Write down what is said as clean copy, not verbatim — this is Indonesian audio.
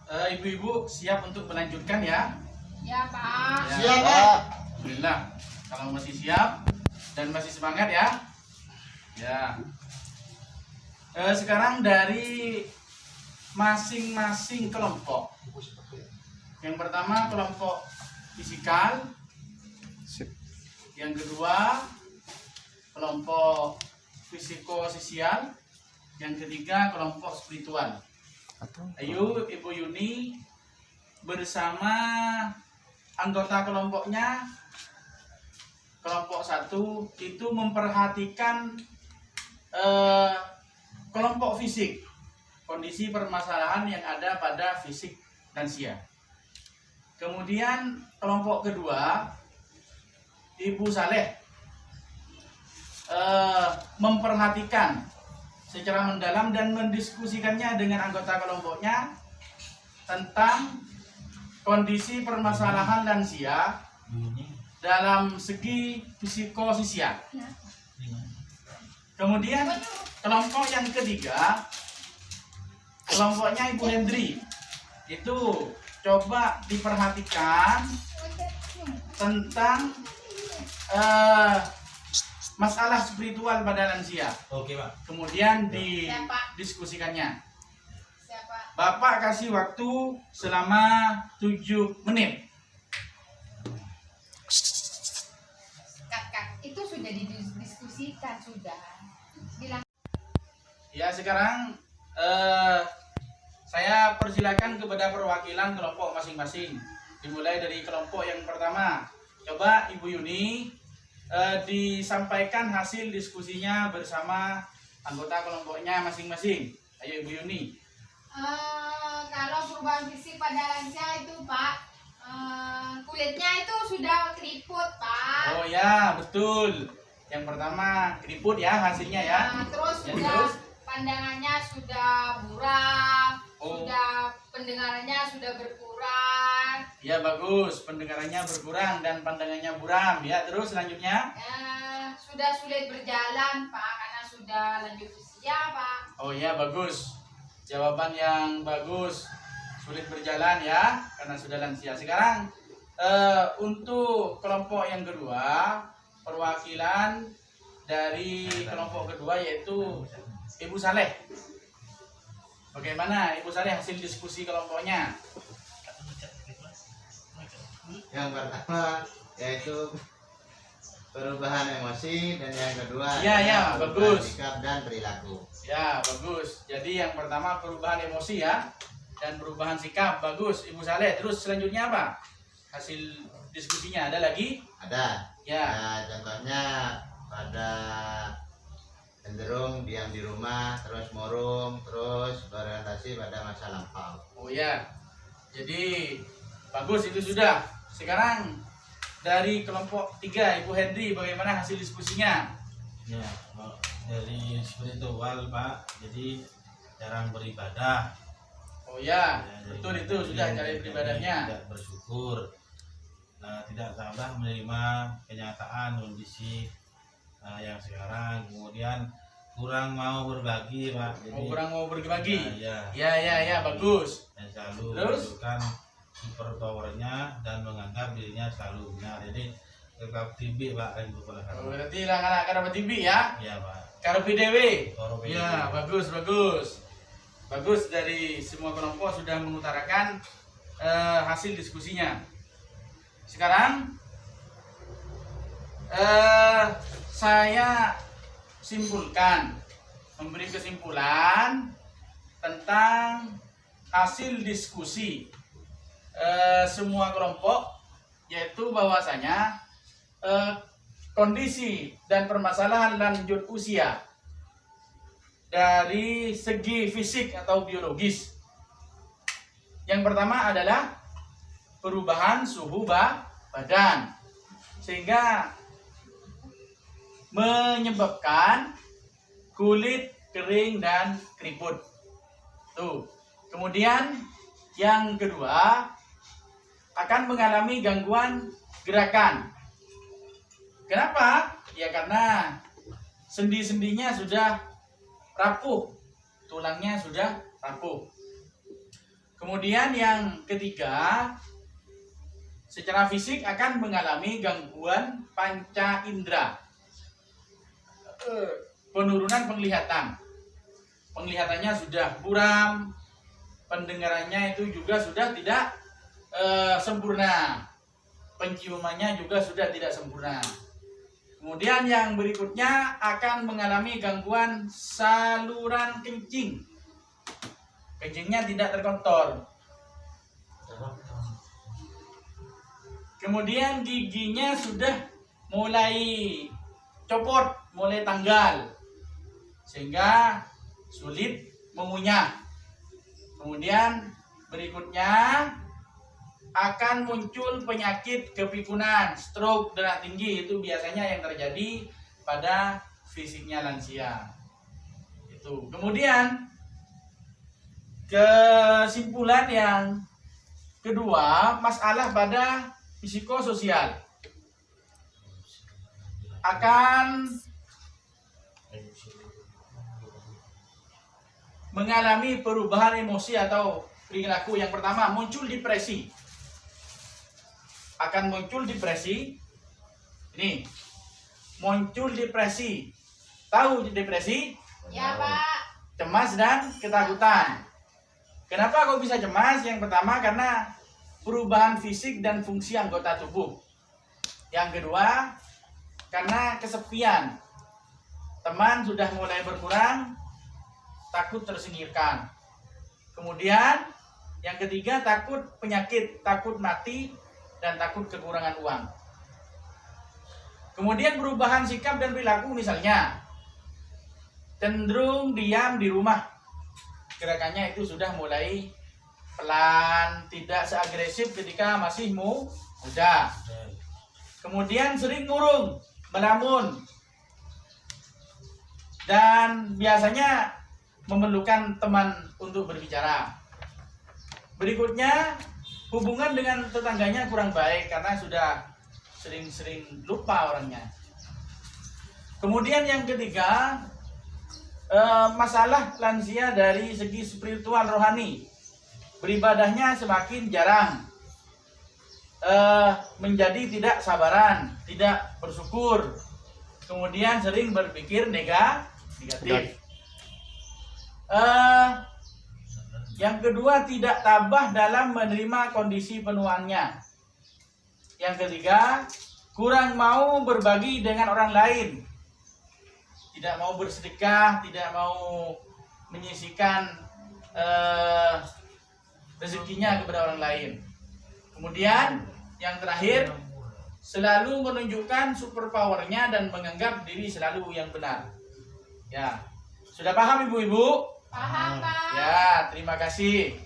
Ibu-ibu siap untuk melanjutkan ya? Ya, Pak. Ya. Siap, Pak. Alhamdulillah. Kalau masih siap dan masih semangat ya. Ya. Sekarang dari masing-masing kelompok. Yang pertama kelompok fisikal. Yang kedua kelompok fisikososial. Yang ketiga kelompok spiritual. Ayo Ibu Yuni bersama anggota kelompoknya, kelompok 1 itu memperhatikan kelompok fisik, kondisi permasalahan yang ada pada fisik lansia. Kemudian kelompok kedua, Ibu Saleh memperhatikan secara mendalam dan mendiskusikannya dengan anggota kelompoknya tentang kondisi permasalahan lansia dalam segi psikososial. Kemudian kelompok yang ketiga, kelompoknya Ibu Hendri, itu coba diperhatikan tentang masalah spiritual pada lansia. Oke, Pak. Kemudian didiskusikannya. Siapa? Bapak kasih waktu selama 7 menit. Kak, itu sudah didiskusikan sudah. Bilang. Ya, sekarang saya persilakan kepada perwakilan kelompok masing-masing. Dimulai dari kelompok yang pertama. Coba Ibu Yuni disampaikan hasil diskusinya bersama anggota kelompoknya masing-masing. Ayo Ibu Yuni. Kalau perubahan fisik pada lansia itu, Pak, kulitnya itu sudah keriput, Pak. Oh ya, betul. Yang pertama keriput ya hasilnya ya. Terus Ya, sudah terus? pandangannya sudah buram, Oh. sudah pendengarannya sudah berkurang. Ya bagus, pendengarannya berkurang dan pandangannya buram. Ya, terus selanjutnya. Sudah sulit berjalan, Pak, karena sudah lanjut usia, Pak. Oh ya bagus. Jawaban yang bagus. Sulit berjalan ya karena sudah lansia. Sekarang untuk kelompok yang kedua, perwakilan dari kelompok kedua yaitu Ibu Saleh. Bagaimana Ibu Saleh hasil diskusi kelompoknya? Yang pertama yaitu perubahan emosi dan yang kedua Ya, ya, perubahan bagus. sikap dan perilaku. Ya bagus. Jadi yang pertama perubahan emosi ya dan perubahan sikap. Bagus Ibu Saleh. Terus selanjutnya apa? Hasil diskusinya ada lagi? Ada. Ya. Contohnya pada cenderung diam di rumah, terus murung, terus berorientasi pada masa lampau. Oh ya. Jadi bagus itu sudah. Sekarang dari kelompok 3 Ibu Hendri bagaimana hasil diskusinya? Ya, dari spiritual, Pak. Jadi jarang beribadah. Oh ya, Ya, betul jadi itu sudah jadi cara beribadahnya. Tidak bersyukur. Nah, tidak tabah menerima kenyataan kondisi yang sekarang. Kemudian kurang mau berbagi, Pak. Jadi Oh, kurang mau berbagi. ya, Bagus. dan selalu Terus? menunjukkan super powernya dan menganggap dirinya selalu benar. Jadi tetap tibi, Pak, yang Oh, berpengalaman. berarti anak-anak karena TV ya. Ya, Pak. Karepi Dewi. Toro Ya, bagus, bagus. Bagus dari semua kelompok sudah mengutarakan hasil diskusinya. Sekarang saya simpulkan, memberi kesimpulan tentang hasil diskusi semua kelompok, yaitu bahwasanya kondisi dan permasalahan lanjut usia dari segi fisik atau biologis. Yang pertama adalah perubahan suhu badan sehingga menyebabkan kulit kering dan keriput. Tuh. Kemudian yang kedua akan mengalami gangguan gerakan. Kenapa? Ya karena sendi-sendinya sudah rapuh, tulangnya sudah rapuh. Kemudian yang ketiga, secara fisik akan mengalami gangguan panca indera. Penurunan penglihatan. Penglihatannya sudah buram, pendengarannya itu juga sudah tidak sempurna. Penciumannya juga sudah tidak sempurna. Kemudian yang berikutnya akan mengalami gangguan saluran kencing. Kencingnya tidak terkontrol. Kemudian giginya sudah mulai copot, mulai tanggal, sehingga sulit mengunyah. Kemudian berikutnya akan muncul penyakit kepikunan, stroke, darah tinggi. Itu biasanya yang terjadi pada fisiknya lansia. Itu. Kemudian kesimpulan yang kedua, masalah pada psikososial akan mengalami perubahan emosi atau perilaku. Yang pertama, muncul depresi. Akan muncul depresi. Ini muncul depresi. Tahu depresi? Ya, Pak. Cemas dan ketakutan. Kenapa kok bisa cemas? Yang pertama karena perubahan fisik dan fungsi anggota tubuh. Yang kedua, karena kesepian. Teman sudah mulai berkurang, takut tersingkirkan. Kemudian yang ketiga, takut penyakit, takut mati, dan takut kekurangan uang. Kemudian perubahan sikap dan perilaku, misalnya cenderung diam di rumah. Gerakannya itu sudah mulai pelan, tidak seagresif ketika masih muda. Kemudian sering murung, melamun, dan biasanya memerlukan teman untuk berbicara. Berikutnya, hubungan dengan tetangganya kurang baik karena sudah sering-sering lupa orangnya. Kemudian yang ketiga, masalah lansia dari segi spiritual rohani. Beribadahnya semakin jarang, menjadi tidak sabaran, tidak bersyukur, kemudian sering berpikir negatif. Yang kedua, tidak tabah dalam menerima kondisi penuaannya. Yang ketiga, kurang mau berbagi dengan orang lain, tidak mau bersedekah, tidak mau menyisihkan rezekinya kepada orang lain. Kemudian yang terakhir, selalu menunjukkan superpowernya dan menganggap diri selalu yang benar. Ya, sudah paham ibu-ibu? Paham, Pak. Ya, terima kasih.